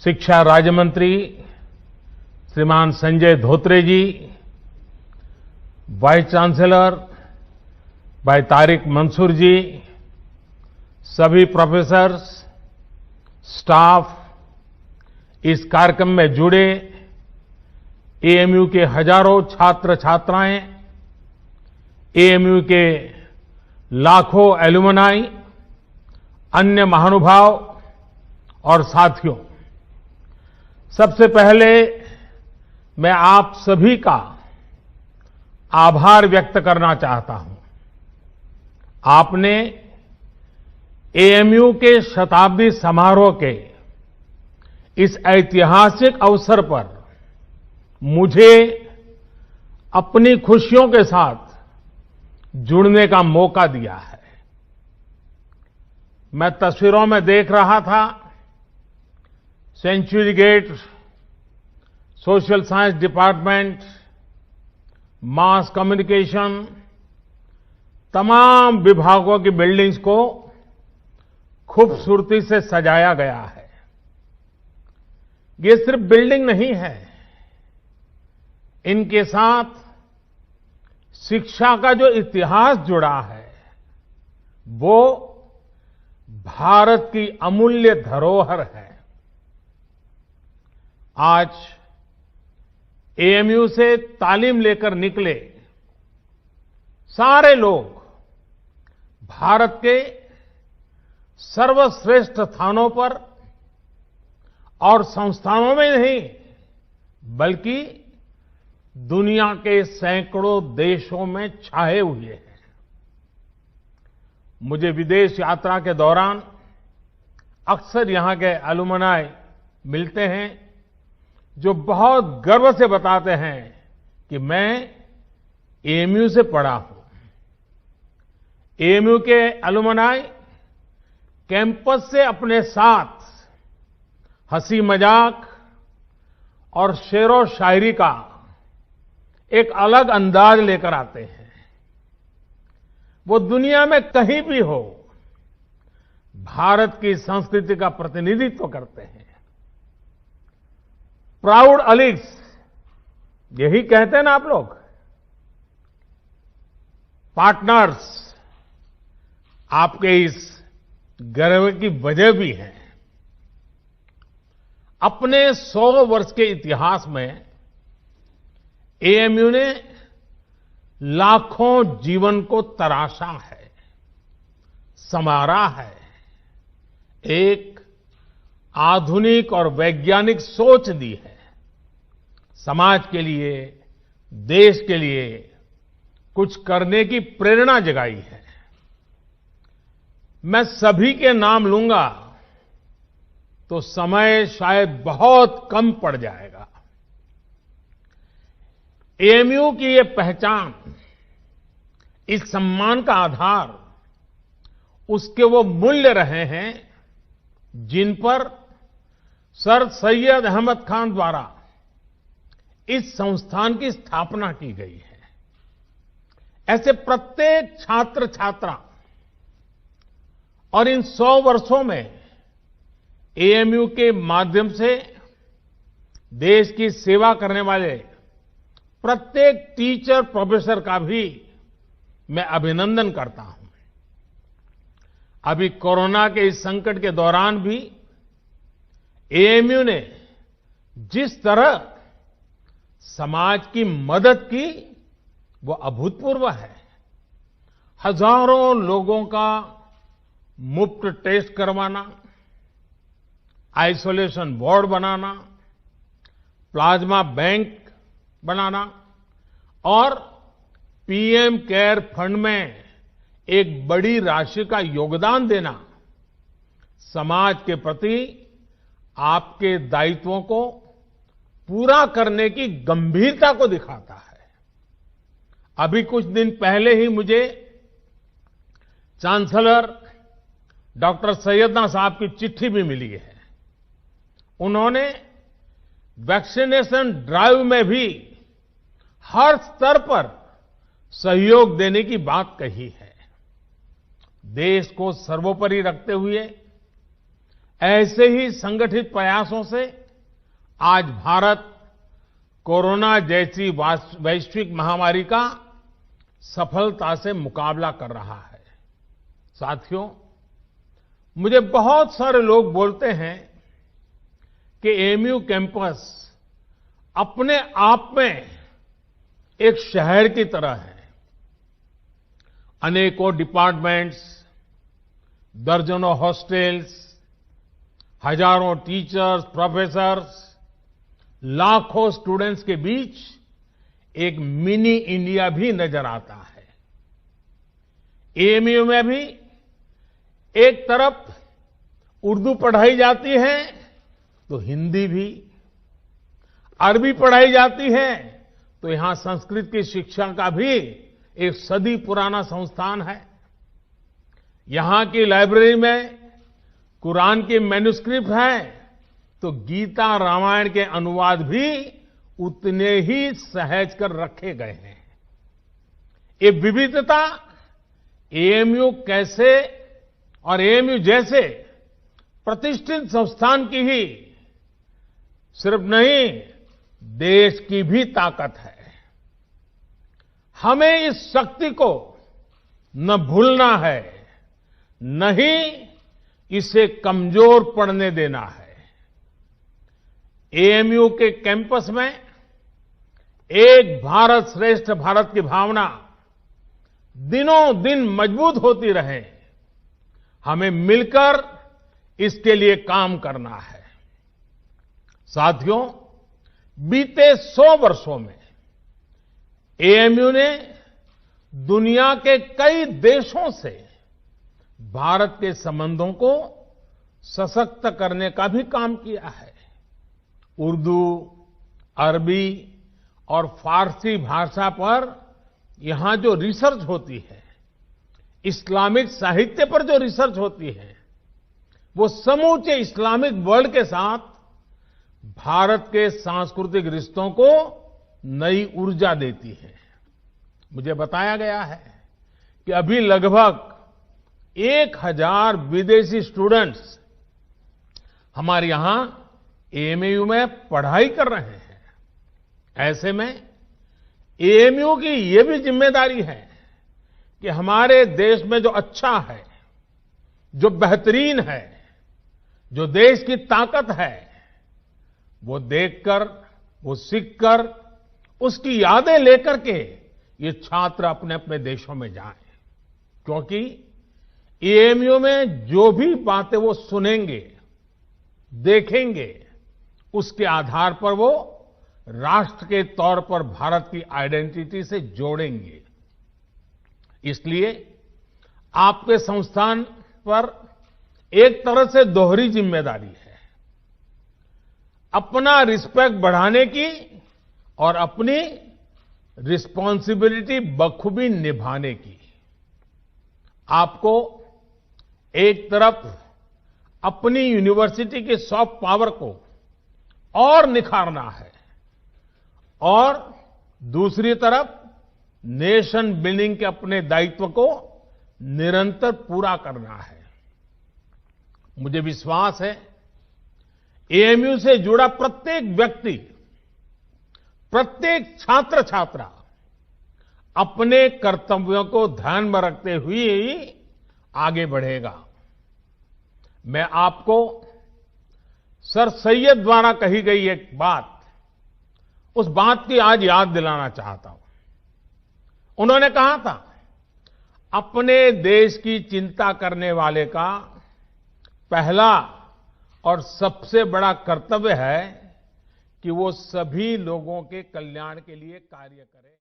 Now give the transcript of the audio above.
शिक्षा राज्य मंत्री श्रीमान संजय धोत्रे जी, वाइस चांसलर भाई तारिक मंसूर जी, सभी प्रोफेसर्स, स्टाफ, इस कार्यक्रम में जुड़े एएमयू के हजारों छात्र छात्राएं, एएमयू के लाखों एलुमनाई, अन्य महानुभाव और साथियों, सबसे पहले मैं आप सभी का आभार व्यक्त करना चाहता हूं। आपने एएमयू के शताब्दी समारोह के इस ऐतिहासिक अवसर पर मुझे अपनी खुशियों के साथ जुड़ने का मौका दिया है। मैं तस्वीरों में देख रहा था, century gate, social science department, mass communication, तमाम विभागों की बिल्डिंग्स को खूबसूरती से सजाया गया है। ये सिर्फ बिल्डिंग नहीं है, इनके साथ शिक्षा का जो इतिहास जुड़ा है वो भारत की अमूल्य धरोहर है। आज एएमयू से तालीम लेकर निकले सारे लोग भारत के सर्वश्रेष्ठ स्थानों पर और संस्थानों में नहीं, बल्कि दुनिया के सैकड़ों देशों में छाए हुए हैं। मुझे विदेश यात्रा के दौरान अक्सर यहां के एलुमनाई मिलते हैं, जो बहुत गर्व से बताते हैं कि मैं एएमयू से पढ़ा हूं। एएमयू के एलुमनाई कैंपस से अपने साथ हंसी मजाक और शेरो शायरी का एक अलग अंदाज लेकर आते हैं। वो दुनिया में कहीं भी हो, भारत की संस्कृति का प्रतिनिधित्व करते हैं। प्राउड अलीग्स, यही कहते हैं ना आप लोग, पार्टनर्स, आपके इस गर्व की वजह भी है। अपने 100 वर्ष के इतिहास में एएमयू ने लाखों जीवन को तराशा है, संवारा है, एक आधुनिक और वैज्ञानिक सोच दी है। समाज के लिए, देश के लिए कुछ करने की प्रेरणा जगाई है। मैं सभी के नाम लूंगा तो समय शायद बहुत कम पड़ जाएगा। एएमयू की ये पहचान, इस सम्मान का आधार उसके वो मूल्य रहे हैं जिन पर सर सैयद अहमद खान द्वारा इस संस्थान की स्थापना की गई है। ऐसे प्रत्येक छात्र छात्रा और इन 100 वर्षों में एएमयू के माध्यम से देश की सेवा करने वाले प्रत्येक टीचर प्रोफेसर का भी मैं अभिनंदन करता हूं। अभी कोरोना के इस संकट के दौरान भी एएमयू ने जिस तरह समाज की मदद की, वो अभूतपूर्व है। हजारों लोगों का मुफ्त टेस्ट करवाना, आइसोलेशन वार्ड बनाना, प्लाज्मा बैंक बनाना और पीएम केयर फंड में एक बड़ी राशि का योगदान देना समाज के प्रति आपके दायित्वों को पूरा करने की गंभीरता को दिखाता है। अभी कुछ दिन पहले ही मुझे चांसलर डॉक्टर सैयदना साहब की चिट्ठी भी मिली है। उन्होंने वैक्सीनेशन ड्राइव में भी हर स्तर पर सहयोग देने की बात कही है। देश को सर्वोपरि रखते हुए ऐसे ही संगठित प्रयासों से आज भारत कोरोना जैसी वैश्विक महामारी का सफलता से मुकाबला कर रहा है। साथियों, मुझे बहुत सारे लोग बोलते हैं कि एएमयू कैंपस अपने आप में एक शहर की तरह है। अनेकों डिपार्टमेंट्स, दर्जनों हॉस्टल्स, हजारों टीचर्स, प्रोफेसर्स, लाखों स्टूडेंट्स के बीच एक मिनी इंडिया भी नजर आता है। एएमयू में भी एक तरफ उर्दू पढ़ाई जाती है तो हिंदी भी, अरबी पढ़ाई जाती है तो यहां संस्कृत की शिक्षा का भी एक सदी पुराना संस्थान है। यहां की लाइब्रेरी में कुरान की मैन्युस्क्रिप्ट है तो गीता रामायण के अनुवाद भी उतने ही सहज कर रखे गए हैं। ये विविधता एएमयू कैसे और एएमयू जैसे प्रतिष्ठित संस्थान की ही सिर्फ नहीं, देश की भी ताकत है। हमें इस शक्ति को न भूलना है, न ही इसे कमजोर पड़ने देना है। एएमयू के कैंपस में एक भारत श्रेष्ठ भारत की भावना दिनों दिन मजबूत होती रहे, हमें मिलकर इसके लिए काम करना है। साथियों, बीते 100 वर्षों में एएमयू ने दुनिया के कई देशों से भारत के संबंधों को सशक्त करने का भी काम किया है। उर्दू, अरबी और फारसी भाषा पर यहां जो रिसर्च होती है, इस्लामिक साहित्य पर जो रिसर्च होती है, वो समूचे इस्लामिक वर्ल्ड के साथ भारत के सांस्कृतिक रिश्तों को नई ऊर्जा देती है। मुझे बताया गया है कि अभी लगभग 1000 विदेशी स्टूडेंट्स हमारे यहां एएमयू में पढ़ाई कर रहे हैं। ऐसे में एएमयू की ये भी जिम्मेदारी है कि हमारे देश में जो अच्छा है, जो बेहतरीन है, जो देश की ताकत है, वो देखकर, वो सीखकर, उसकी यादें लेकर के ये छात्र अपने अपने देशों में जाएं। क्योंकि एएमयू में जो भी बातें वो सुनेंगे, देखेंगे, उसके आधार पर वो राष्ट्र के तौर पर भारत की आइडेंटिटी से जोड़ेंगे। इसलिए आपके संस्थान पर एक तरह से दोहरी जिम्मेदारी है, अपना रिस्पेक्ट बढ़ाने की और अपनी रिस्पॉन्सिबिलिटी बखूबी निभाने की। आपको एक तरफ अपनी यूनिवर्सिटी की सॉफ्ट पावर को और निखारना है और दूसरी तरफ नेशन बिल्डिंग के अपने दायित्व को निरंतर पूरा करना है। मुझे विश्वास है एएमयू से जुड़ा प्रत्येक व्यक्ति, प्रत्येक छात्र छात्रा अपने कर्तव्यों को ध्यान में रखते हुए ही आगे बढ़ेगा। मैं आपको सर सैयद द्वारा कही गई एक बात, उस बात की आज याद दिलाना चाहता हूं। उन्होंने कहा था, अपने देश की चिंता करने वाले का पहला और सबसे बड़ा कर्तव्य है कि वो सभी लोगों के कल्याण के लिए कार्य करे।